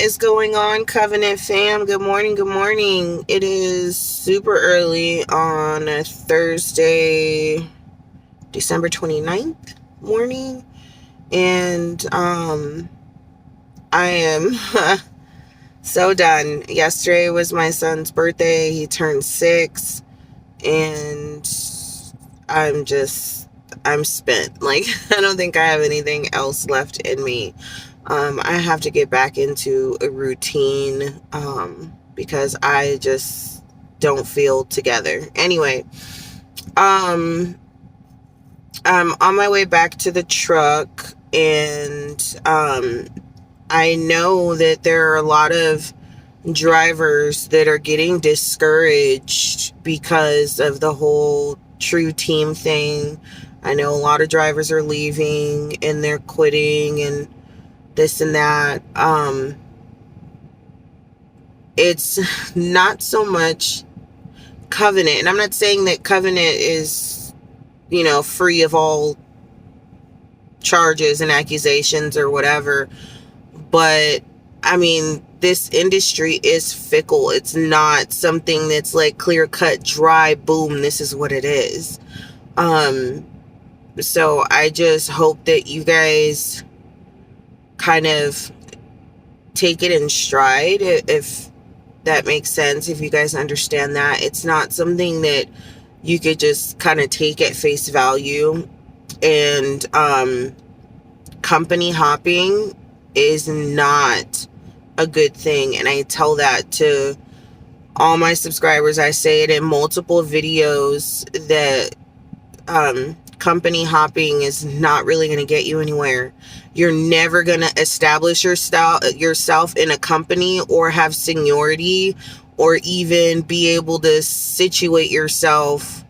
is going on, Covenant fam? Good morning, good morning. It is super early on a Thursday, December 29th morning, and I am so done. Yesterday was my son's birthday. He turned 6, and I'm spent. Like, I don't think I have anything else left in me. I have to get back into a routine because I just don't feel together. Anyway, I'm on my way back to the truck, and I know that there are a lot of drivers that are getting discouraged because of the whole True Team thing. I know a lot of drivers are leaving and they're quitting and this and that. It's not so much Covenant, and I'm not saying that Covenant is, free of all charges and accusations or whatever, but I mean, this industry is fickle. It's not something that's like clear cut, dry, boom, this is what it is. So I just hope that you guys kind of take it in stride, if that makes sense, if you guys understand that. It's not something that you could just kind of take at face value. And company hopping is not a good thing, and I tell that to all my subscribers. I say it in multiple videos that company hopping is not really going to get you anywhere. You're never going to establish yourself in a company or have seniority or even be able to situate yourself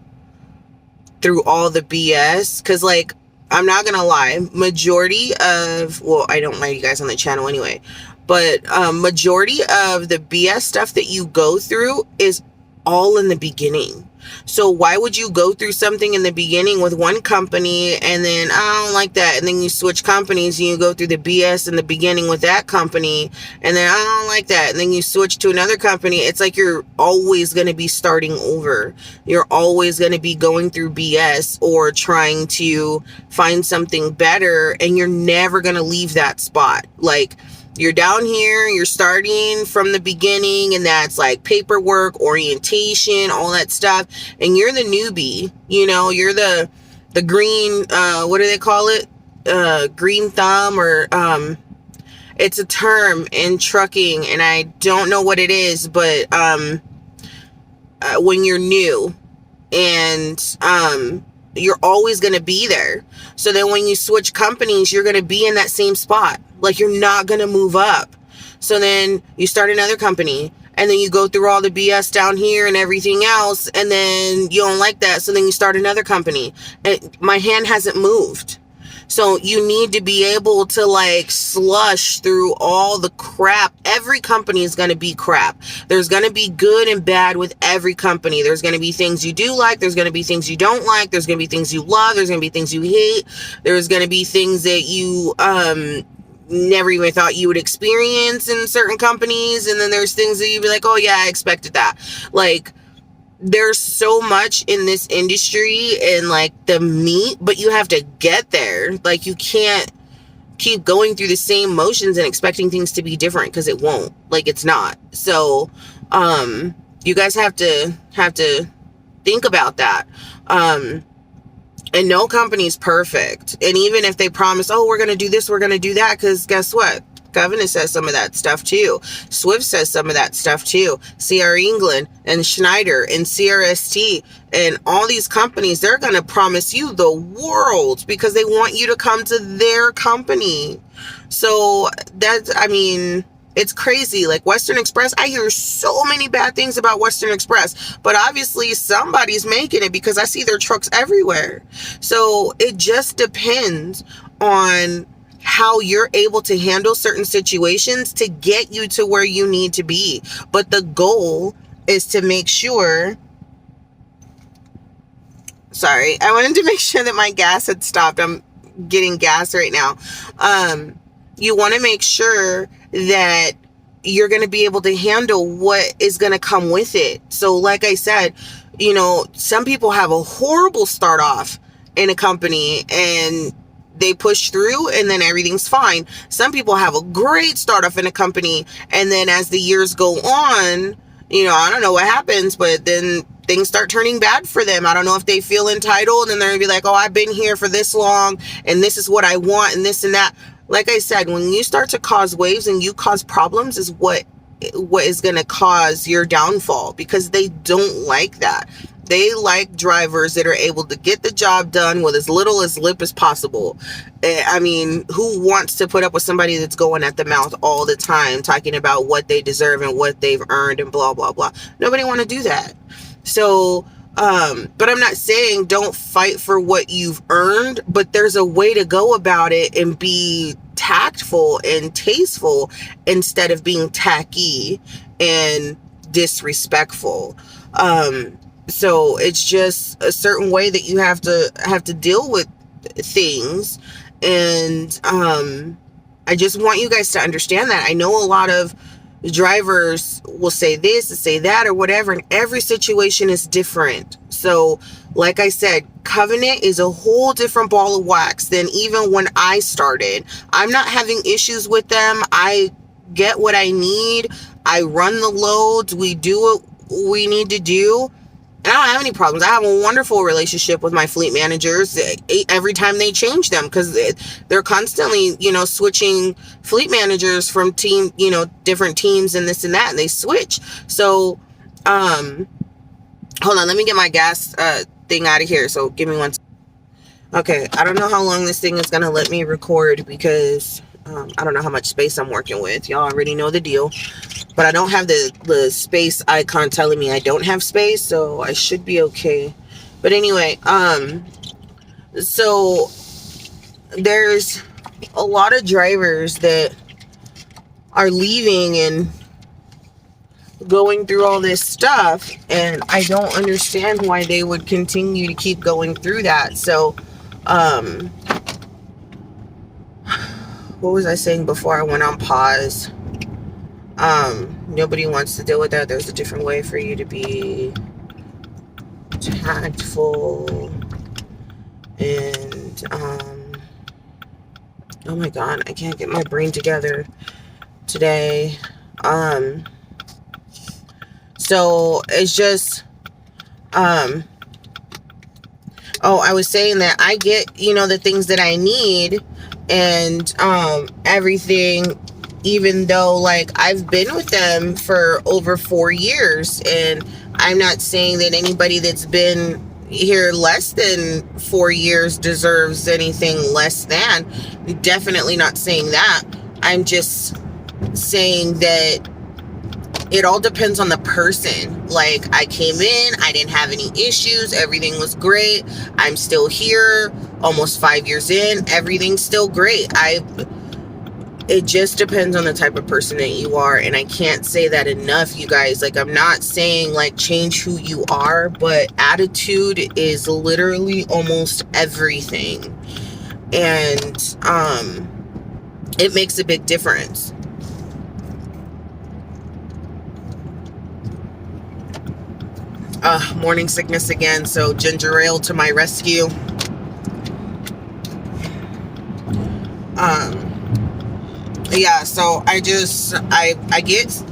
through all the BS. Because, like, I'm not going to lie, majority of, well, I don't lie to you guys on the channel anyway, but majority of the BS stuff that you go through is all in the beginning. So why would you go through something in the beginning with one company and then, I don't like that, and then you switch companies and you go through the BS in the beginning with that company, and then I don't like that, and then you switch to another company? It's like you're always going to be starting over. You're always going to be going through BS or trying to find something better, and you're never going to leave that spot. Like, you're down here, you're starting from the beginning, and that's like paperwork, orientation, all that stuff. And you're the newbie, you're the green, what do they call it? Green thumb, or, it's a term in trucking, and I don't know what it is, but, when you're new, and, you're always going to be there. So then when you switch companies, you're going to be in that same spot. Like, you're not going to move up. So then you start another company, and then you go through all the BS down here and everything else, and then you don't like that. So then you start another company. And my hand hasn't moved. So you need to be able to, like, slush through all the crap. Every company is going to be crap. There's going to be good and bad with every company. There's going to be things you do like. There's going to be things you don't like. There's going to be things you love. There's going to be things you hate. There's going to be things that you never even thought you would experience in certain companies. And then there's things that you'd be like, oh yeah, I expected that. Like, there's so much in this industry and like the meat, but you have to get there. Like, you can't keep going through the same motions and expecting things to be different, because it won't. Like, it's not. So you guys have to think about that. And no company's perfect. And even if they promise, oh, we're going to do this, we're going to do that, because guess what? Covenant says some of that stuff too. Swift says some of that stuff too. CR England and Schneider and CRST and all these companies, they're going to promise you the world because they want you to come to their company. So it's crazy. Like Western Express, I hear so many bad things about Western Express, but obviously somebody's making it because I see their trucks everywhere. So it just depends on how you're able to handle certain situations to get you to where you need to be. But the goal is to make sure, sorry, I wanted to make sure that my gas had stopped. I'm getting gas right now. You want to make sure that you're going to be able to handle what is going to come with it. So like I said, you know, some people have a horrible start off in a company and they push through and then everything's fine. Some people have a great start off in a company, and then as the years go on, you know, I don't know what happens, but then things start turning bad for them. I don't know if they feel entitled and they're gonna be like, oh, I've been here for this long and this is what I want and this and that. Like I said, when you start to cause waves and you cause problems is what is going to cause your downfall, because they don't like that. They like drivers that are able to get the job done with as little as lip as possible. I mean, who wants to put up with somebody that's going at the mouth all the time, talking about what they deserve and what they've earned and blah, blah, blah. Nobody want to do that. So, but I'm not saying don't fight for what you've earned, but there's a way to go about it and be tactful and tasteful instead of being tacky and disrespectful. So it's just a certain way that you have to deal with things. And, I just want you guys to understand that. I know a lot of drivers will say this and say that or whatever, and every situation is different. So like I said, Covenant is a whole different ball of wax than even when I started. I'm not having issues with them. I get what I need. I run the loads. We do what we need to do. I don't have any problems. I have a wonderful relationship with my fleet managers every time they change them, because they're constantly, you know, switching fleet managers from different teams and this and that, and they switch. So, hold on, let me get my gas thing out of here. So give me one second. Okay, I don't know how long this thing is going to let me record, because I don't know how much space I'm working with. Y'all already know the deal. But I don't have the space icon telling me I don't have space, so I should be okay. But anyway, so there's a lot of drivers that are leaving and going through all this stuff, and I don't understand why they would continue to keep going through that. So, what was I saying before I went on pause? Nobody wants to deal with that. There's a different way for you to be tactful. And, oh my God, I can't get my brain together today. So it's just, oh, I was saying that I get, you know, the things that I need and, everything, even though, like, I've been with them for over 4 years, and I'm not saying that anybody that's been here less than 4 years deserves anything less than. Definitely not saying that. I'm just saying that it all depends on the person. Like, I came in, I didn't have any issues, everything was great. I'm still here, almost 5 years in, everything's still great. It just depends on the type of person that you are, and I can't say that enough, you guys. Like, I'm not saying, like, change who you are, but attitude is literally almost everything. And, it makes a big difference. Morning sickness again, so ginger ale to my rescue. Yeah, so I get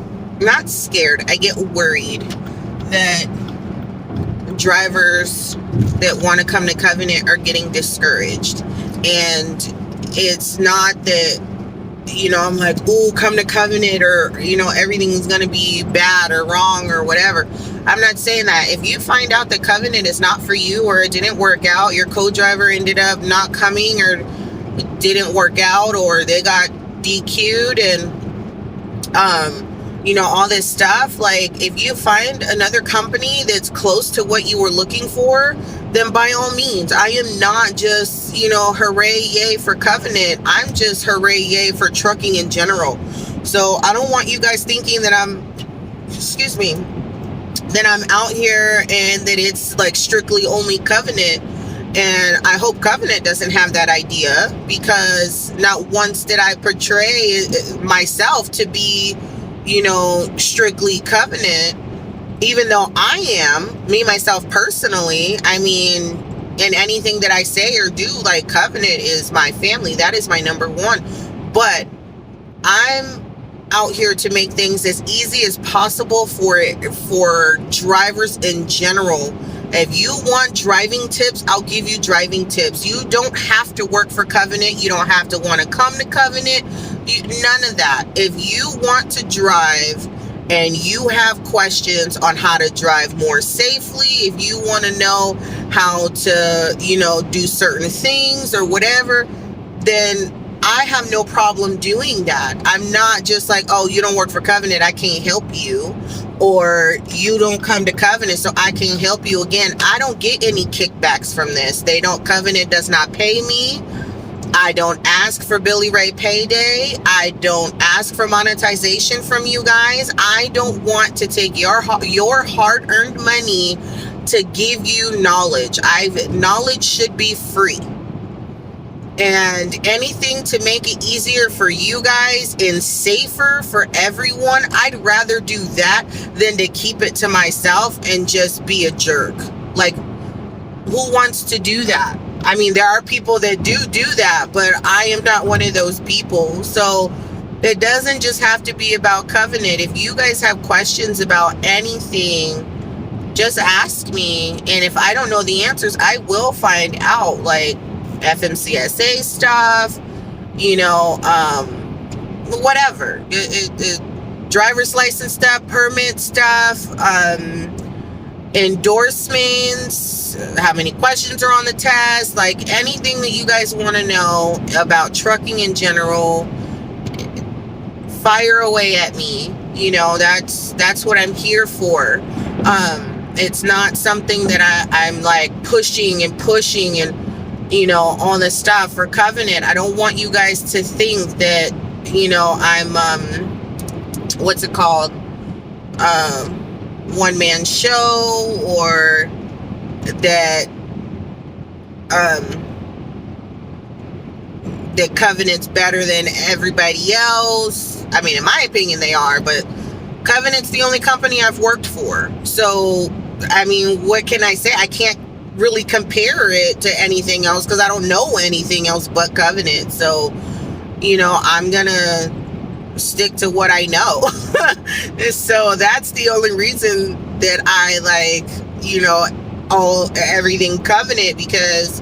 not scared, I get worried that drivers that want to come to Covenant are getting discouraged. And it's not that, you know, I'm like, oh, come to Covenant, or, you know, everything's going to be bad or wrong or whatever. I'm not saying that. If you find out that Covenant is not for you, or it didn't work out, your co-driver ended up not coming, or it didn't work out, or they got DQ'd and, you know, all this stuff. Like, if you find another company that's close to what you were looking for, then by all means. I am not just, you know, hooray, yay for Covenant. I'm just hooray, yay for trucking in general. So I don't want you guys thinking that that I'm out here and that it's like strictly only Covenant. And I hope Covenant doesn't have that idea, because not once did I portray myself to be strictly Covenant, even though I am, me, myself, personally, I mean, in anything that I say or do, like, Covenant is my family. That is my number one. But I'm out here to make things as easy as possible for drivers in general. If you want driving tips, I'll give you driving tips. You don't have to work for Covenant. You don't have to want to come to Covenant. None of that. If you want to drive and you have questions on how to drive more safely, if you want to know how to, do certain things or whatever, then I have no problem doing that. I'm not just like, oh, you don't work for Covenant, I can't help you. Or you don't come to Covenant, so I can't help you. Again, I don't get any kickbacks from this. Covenant does not pay me. I don't ask for Billy Ray payday. I don't ask for monetization from you guys. I don't want to take your hard-earned money to give you knowledge. Knowledge should be free. And anything to make it easier for you guys and safer for everyone, I'd rather do that than to keep it to myself and just be a jerk. Like, who wants to do that? I mean, there are people that do that, but I am not one of those people. So it doesn't just have to be about Covenant. If you guys have questions about anything, just ask me. And if I don't know the answers, I will find out, like FMCSA stuff, whatever. Driver's license stuff, permit stuff, endorsements, how many questions are on the test, like anything that you guys want to know about trucking in general, fire away at me. That's what I'm here for. It's not something that I'm like pushing and all this stuff for Covenant. I don't want you guys to think that I'm what's it called, one-man show, or that that Covenant's better than everybody else. I mean, in my opinion, they are, but Covenant's the only company I've worked for. So, I mean, what can I say? I can't really compare it to anything else because I don't know anything else but Covenant. So, I'm gonna stick to what I know. So that's the only reason that I like, everything Covenant, because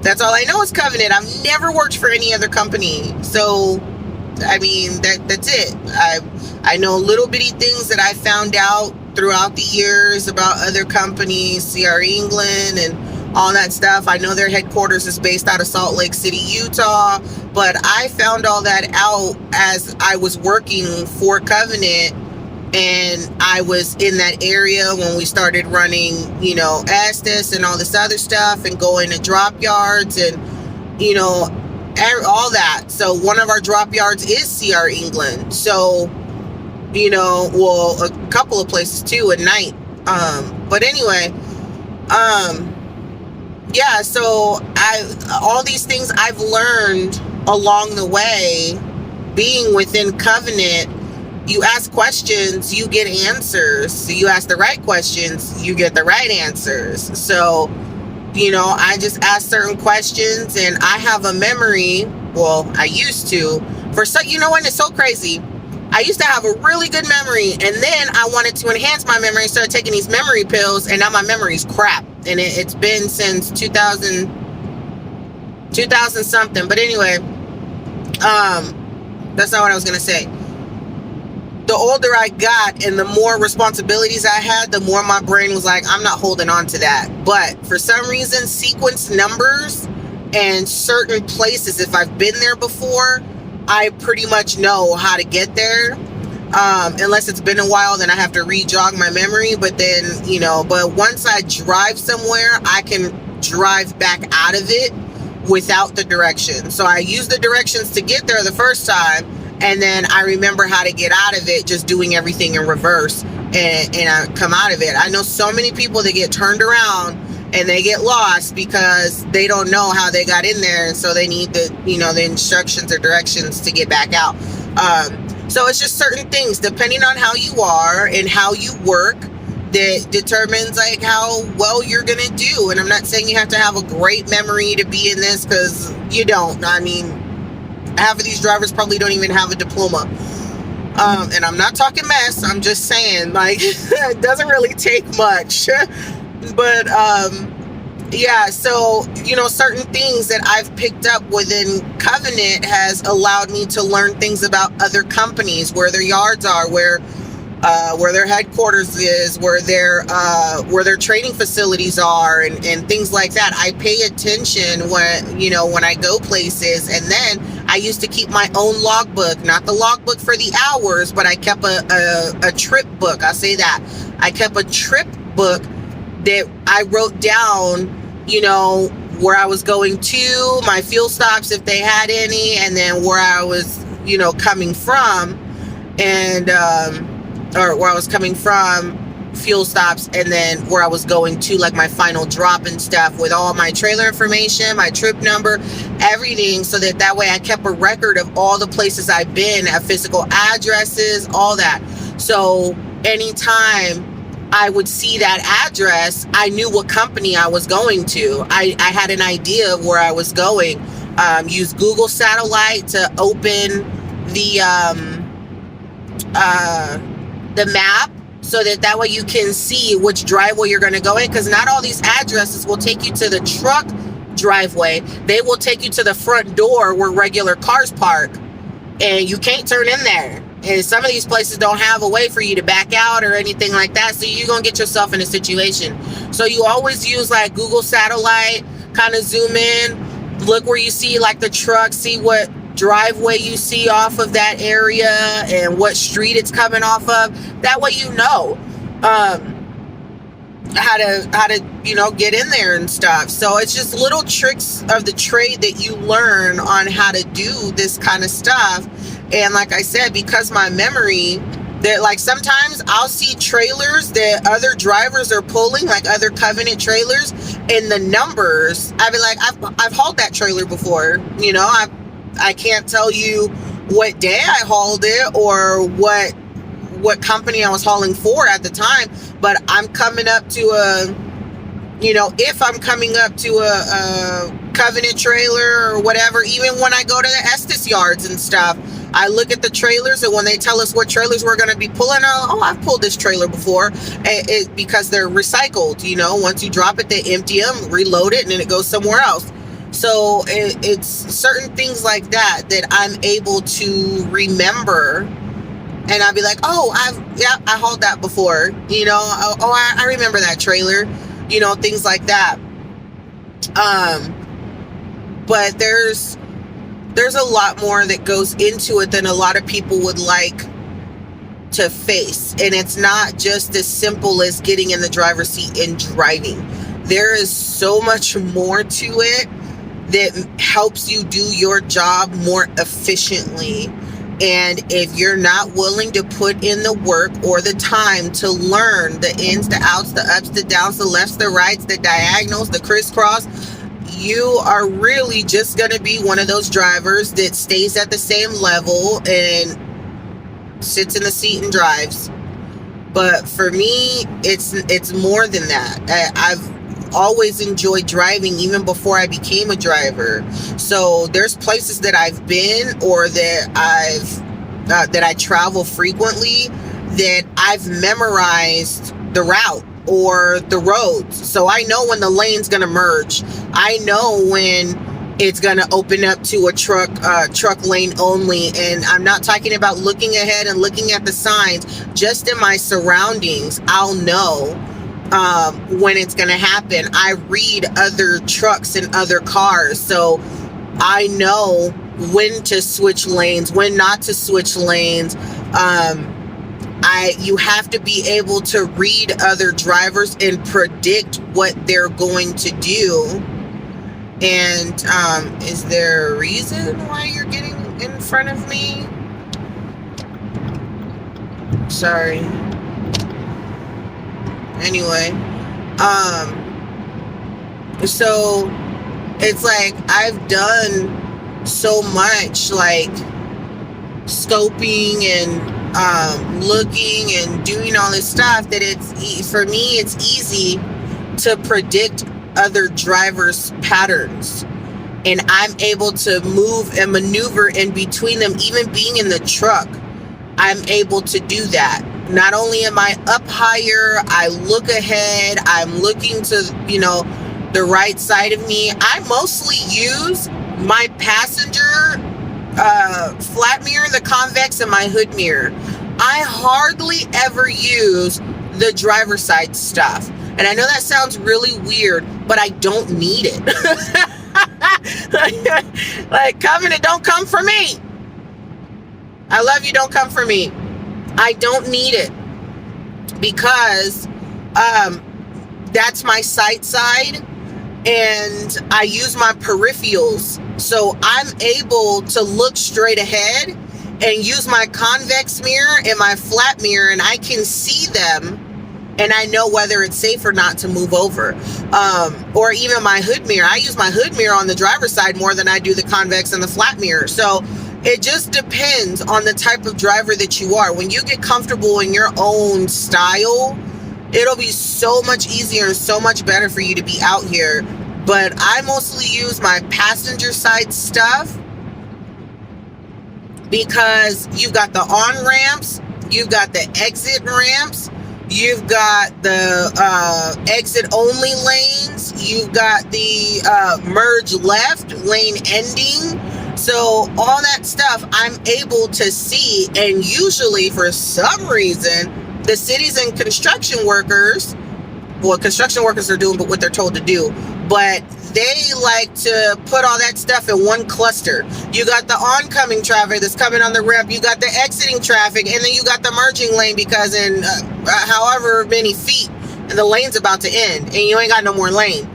that's all I know is Covenant. I've never worked for any other company. So, I mean, that's it. I know little bitty things that I found out throughout the years about other companies, CR England and all that stuff. I know their headquarters is based out of Salt Lake City, Utah, but I found all that out as I was working for Covenant, and I was in that area when we started running, Estes and all this other stuff, and going to drop yards and, all that. So one of our drop yards is CR England. So, a couple of places too at night. But anyway, yeah, so all these things I've learned along the way being within Covenant. You ask questions, you get answers. So you ask the right questions, you get the right answers. So, I just ask certain questions, and I have a memory. Well, I used to. And it's so crazy. I used to have a really good memory, and then I wanted to enhance my memory and started taking these memory pills, and now my memory's crap. And it's been since 2000 something. But anyway, that's not what I was going to say. The older I got and the more responsibilities I had, the more my brain was like, I'm not holding on to that. But for some reason, sequence numbers and certain places, if I've been there before, I pretty much know how to get there. Unless it's been a while, then I have to re-jog my memory. But then, but once I drive somewhere, I can drive back out of it without the directions. So I use the directions to get there the first time, and then I remember how to get out of it just doing everything in reverse, and I come out of it. I know so many people that get turned around and they get lost because they don't know how they got in there, and so they need the instructions or directions to get back out. So it's just certain things depending on how you are and how you work that determines like how well you're gonna do. And I'm not saying you have to have a great memory to be in this, because you don't. I mean, half of these drivers probably don't even have a diploma. And I'm not talking mess, I'm just saying, like, it doesn't really take much. But yeah, so certain things that I've picked up within Covenant has allowed me to learn things about other companies, where their yards are, where their headquarters is, where their training facilities are, and things like that. I pay attention when I go places. And then I used to keep my own logbook, not the logbook for the hours, but I kept a trip book. I'll say that. I kept a trip book that I wrote down, where I was going to, my fuel stops if they had any, and then where I was, coming from, and or where I was coming from, fuel stops, and then where I was going to, like my final drop and stuff, with all my trailer information, my trip number, everything, so that way I kept a record of all the places I've been, physical addresses, all that. So anytime I would see that address, I knew what company I was going to. I had an idea of where I was going. Use Google Satellite to open the map, so that way you can see which driveway you're going to go in, because not all these addresses will take you to the truck driveway. They will take you to the front door where regular cars park, and you can't turn in there. And some of these places don't have a way for you to back out or anything like that, so you're going to get yourself in a situation. So you always use like Google Satellite, kind of zoom in, look where you see like the truck, see what driveway you see off of that area and what street it's coming off of. That way how to get in there and stuff. So it's just little tricks of the trade that you learn on how to do this kind of stuff. And like I said, because my memory, that like sometimes I'll see trailers that other drivers are pulling, like other Covenant trailers, and the numbers, I'd be like, I've hauled that trailer before. I can't tell you what day I hauled it or what company I was hauling for at the time, but I'm coming up to if I'm coming up to a Covenant trailer or whatever, even when I go to the Estes yards and stuff, I look at the trailers, and when they tell us what trailers we're going to be pulling, I've pulled this trailer before, because they're recycled. Once you drop it, they empty them, reload it, and then it goes somewhere else. So it's certain things like that I'm able to remember, and I'll be like, I hauled that before, I remember that trailer, things like that. But there's a lot more that goes into it than a lot of people would like to face. And it's not just as simple as getting in the driver's seat and driving. There is so much more to it that helps you do your job more efficiently. And if you're not willing to put in the work or the time to learn the ins, the outs, the ups, the downs, the lefts, the rights, the diagonals, the crisscross, you are really just going to be one of those drivers that stays at the same level and sits in the seat and drives. But for me, it's more than that. I've always enjoyed driving even before I became a driver. So there's places that I've been or that I travel frequently that I've memorized the route or the roads. So I know when the lane's going to merge. I know when it's going to open up to a truck lane only. And I'm not talking about looking ahead and looking at the signs. Just in my surroundings, I'll know when it's going to happen. I read other trucks and other cars, so I know when to switch lanes, when not to switch lanes. You have to be able to read other drivers and predict what they're going to do. And is there a reason why you're getting in front of me? Sorry. Anyway, so it's like I've done so much, like scoping and looking and doing all this stuff that for me, it's easy to predict other drivers' patterns. And I'm able to move and maneuver in between them, even being in the truck. I'm able to do that. Not only am I up higher, I look ahead, I'm looking to, the right side of me. I mostly use my passenger flat mirror, the convex, and my hood mirror. I hardly ever use the driver's side stuff. And I know that sounds really weird, but I don't need it. Like, Covenant, don't come for me. I love you, don't come for me. I don't need it because that's my sight side, and I use my peripherals. So I'm able to look straight ahead and use my convex mirror and my flat mirror, and I can see them, and I know whether it's safe or not to move over. Or even my hood mirror. I use my hood mirror on the driver's side more than I do the convex and the flat mirror. So it just depends on the type of driver that you are. When you get comfortable in your own style, it'll be so much easier and so much better for you to be out here. But I mostly use my passenger side stuff because you've got the on ramps, you've got the exit ramps, you've got the exit only lanes, you've got the merge left lane ending. So all that stuff I'm able to see, and usually for some reason the cities and construction workers are doing but what they're told to do, but they like to put all that stuff in one cluster. You got the oncoming traffic that's coming on the ramp, you got the exiting traffic, and then you got the merging lane because in however many feet and the lane's about to end and you ain't got no more lane.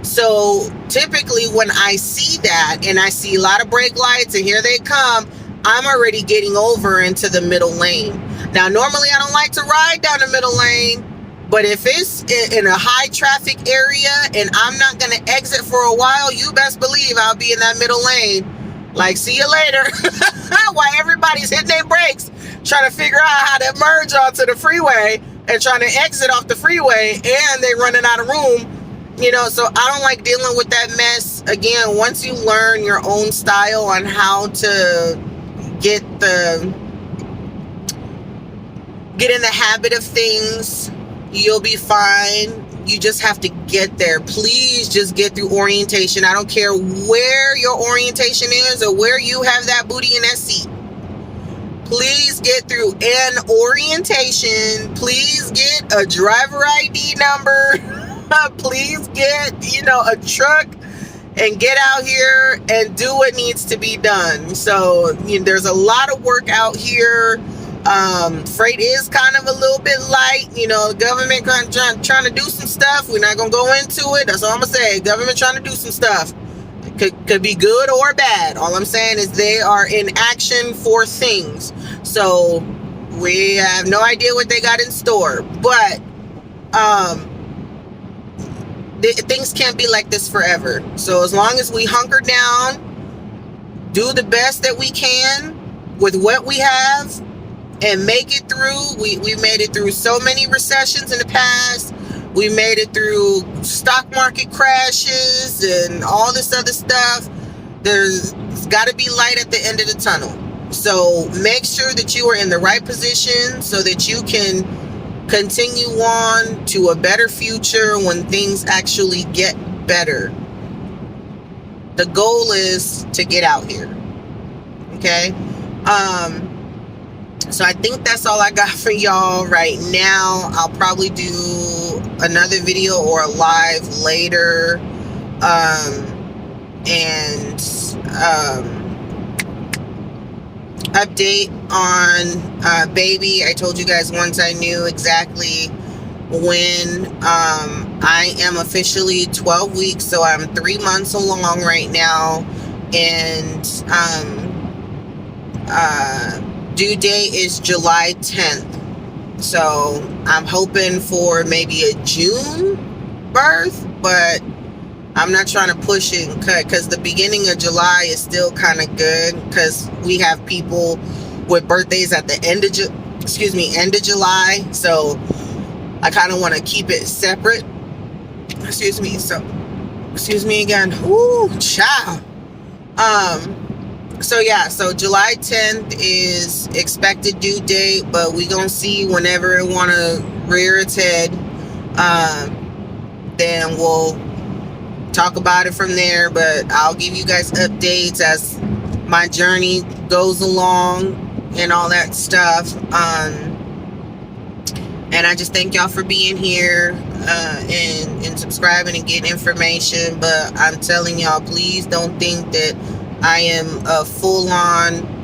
So typically when I see that and I see a lot of brake lights and here they come, I'm already getting over into the middle lane. Now normally I don't like to ride down the middle lane, but if it's in a high traffic area and I'm not going to exit for a while, you best believe I'll be in that middle lane. Like, see you later. While everybody's hitting their brakes, trying to figure out how to merge onto the freeway and trying to exit off the freeway, and they running out of room. So I don't like dealing with that mess. Again, once you learn your own style on how to get in the habit of things, you'll be fine. You just have to get there. Please just get through orientation. I don't care where your orientation is or where you have that booty in that seat. Please get through an orientation. Please get a driver ID number. Please get, a truck and get out here and do what needs to be done. So there's a lot of work out here. Freight is kind of a little bit light. The government trying to do some stuff. We're not going to go into it. That's all I'm going to say. Government trying to do some stuff. Could be good or bad. All I'm saying is they are in action for things. So we have no idea what they got in store. But, things can't be like this forever. So as long as we hunker down, do the best that we can with what we have, and make it through. We've made it through so many recessions in the past. We made it through stock market crashes and all this other stuff. There's got to be light at the end of the tunnel. So make sure that you are in the right position so that you can continue on to a better future when things actually get better. The goal is to get out here. Okay? So I think that's all I got for y'all right now. I'll probably do another video or a live later. Update on baby. I told you guys once I knew exactly when. I am officially 12 weeks, so I'm 3 months along right now, and due date is July 10th. So I'm hoping for maybe a June birth, but I'm not trying to push it because the beginning of July is still kind of good because we have people with birthdays at the end of end of July. So I kind of want to keep it separate. Excuse me. So excuse me again. Ooh, child. So yeah, so July 10th is expected due date, but we gonna see whenever it wanna rear its head. Then we'll talk about it from there, but I'll give you guys updates as my journey goes along and all that stuff. And I just thank y'all for being here and subscribing and getting information. But I'm telling y'all, please don't think that I am a full-on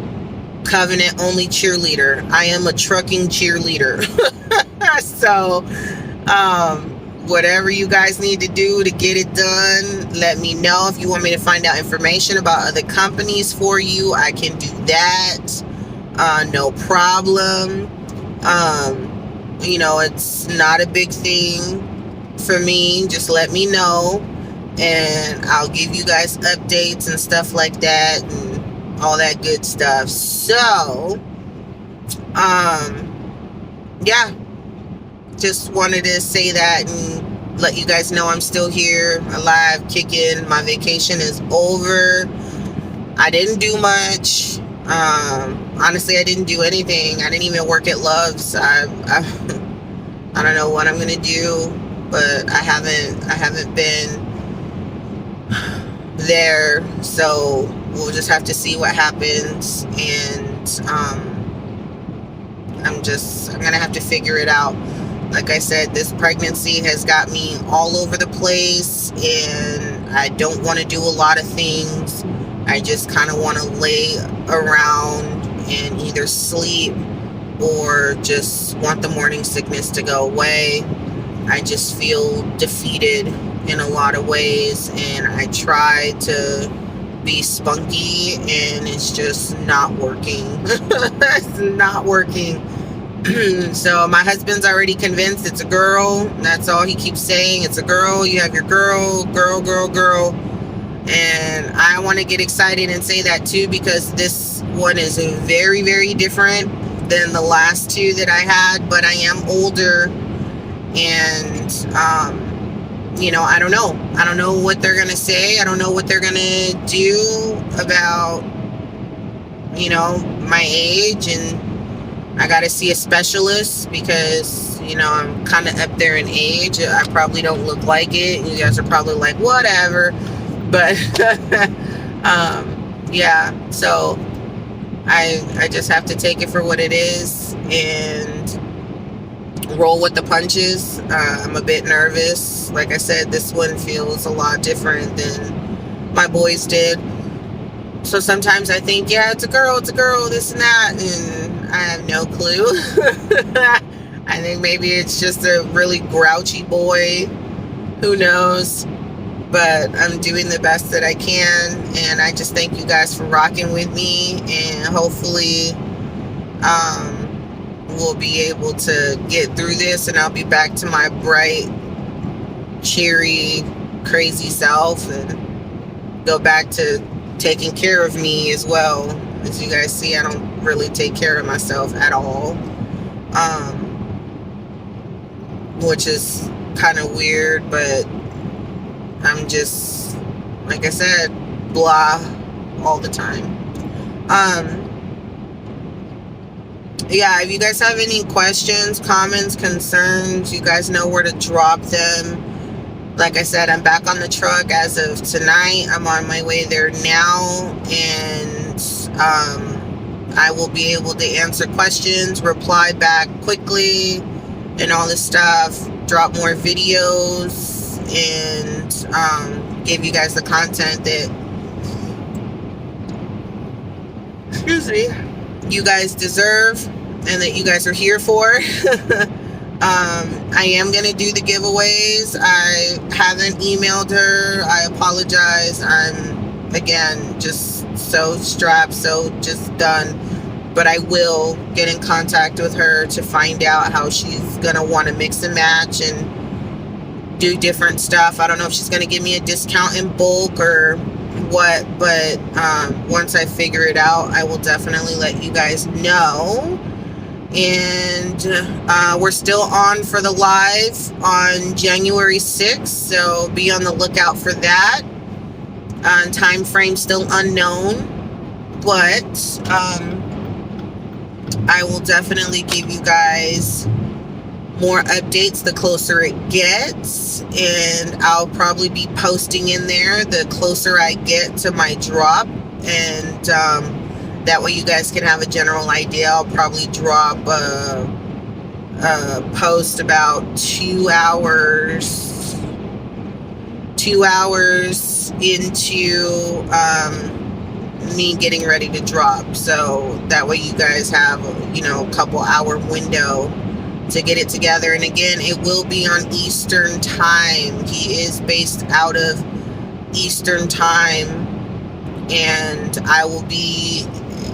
Covenant only cheerleader. I am a trucking cheerleader. So whatever you guys need to do to get it done, let me know. If you want me to find out information about other companies for you, I can do that. No problem. You know, it's not a big thing for me. Just let me know, and I'll give you guys updates and stuff like that and all that good stuff. So yeah, just wanted to say that and let you guys know I'm still here, alive, kicking. My vacation is over. I didn't do much. Honestly, I didn't do anything. I didn't even work at Love's. I don't know what I'm gonna do, but I haven't been there, so we'll just have to see what happens. And I'm gonna have to figure it out. Like I said, this pregnancy has got me all over the place, and I don't want to do a lot of things. I just kind of want to lay around and either sleep or just want the morning sickness to go away. I just feel defeated in a lot of ways, and I try to be spunky, and it's just not working. It's not working. So my husband's already convinced it's a girl. That's all he keeps saying. It's a girl. You have your girl. And I want to get excited and say that too, because this one is very, very different than the last two that I had. But I am older, and you know, I don't know. I don't know what they're gonna say. I don't know what they're gonna do about, you know, my age, and I gotta see a specialist because, you know, I'm kind of up there in age. I probably don't look like it. You guys are probably like, whatever. But yeah, so I just have to take it for what it is and roll with the punches. I'm a bit nervous. Like I said, this one feels a lot different than my boys did. So sometimes I think, yeah, it's a girl, this and that, and I have no clue. I think maybe it's just a really grouchy boy. Who knows? But I'm doing the best that I can, and I just thank you guys for rocking with me, and hopefully we'll be able to get through this, and I'll be back to my bright, cheery, crazy self, and go back to taking care of me as well. As you guys see, I don't really take care of myself at all, which is kind of weird, but I'm just, like I said, blah all the time. Yeah, if you guys have any questions, comments, concerns, you guys know where to drop them. Like I said, I'm back on the truck as of tonight. I'm on my way there now, and I will be able to answer questions, reply back quickly, and all this stuff, drop more videos, and give you guys the content that, excuse me, you guys deserve and that you guys are here for. I am going to do the giveaways. I haven't emailed her. I apologize. I'm, again, just so strapped, so just done. But I will get in contact with her to find out how she's going to want to mix and match and do different stuff. I don't know if she's going to give me a discount in bulk or what, but once I figure it out, I will definitely let you guys know. And we're still on for the live on January 6th, so be on the lookout for that. Time frame still unknown, but I will definitely give you guys more updates the closer it gets, and I'll probably be posting in there the closer I get to my drop, and that way you guys can have a general idea. I'll probably drop a post about 2 hours into me getting ready to drop, so that way you guys have, you know, a couple hour window to get it together. And again, it will be on Eastern time. He is based out of Eastern time, and I will be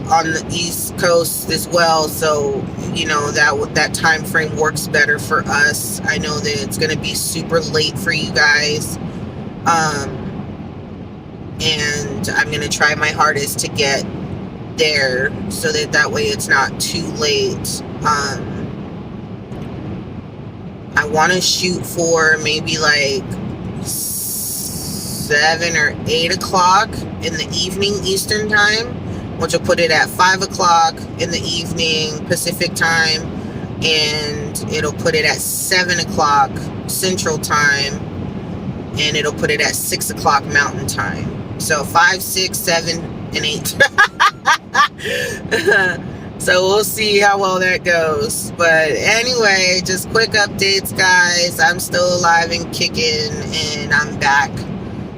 on the East Coast as well, so you know that time frame works better for us. I know that it's going to be super late for you guys, and I'm going to try my hardest to get there so that way it's not too late. I want to shoot for maybe like 7 or 8 o'clock in the evening Eastern time, which will put it at 5 o'clock in the evening Pacific time, and it'll put it at 7 o'clock Central time, and it'll put it at 6 o'clock Mountain time. So 5, 6, 7, and 8. So we'll see how well that goes. But anyway, just quick updates, guys. I'm still alive and kicking, and I'm back.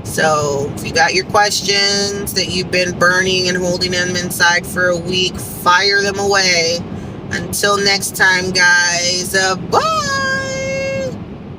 So if you got your questions that you've been burning and holding them inside for a week, fire them away. Until next time, guys. Bye.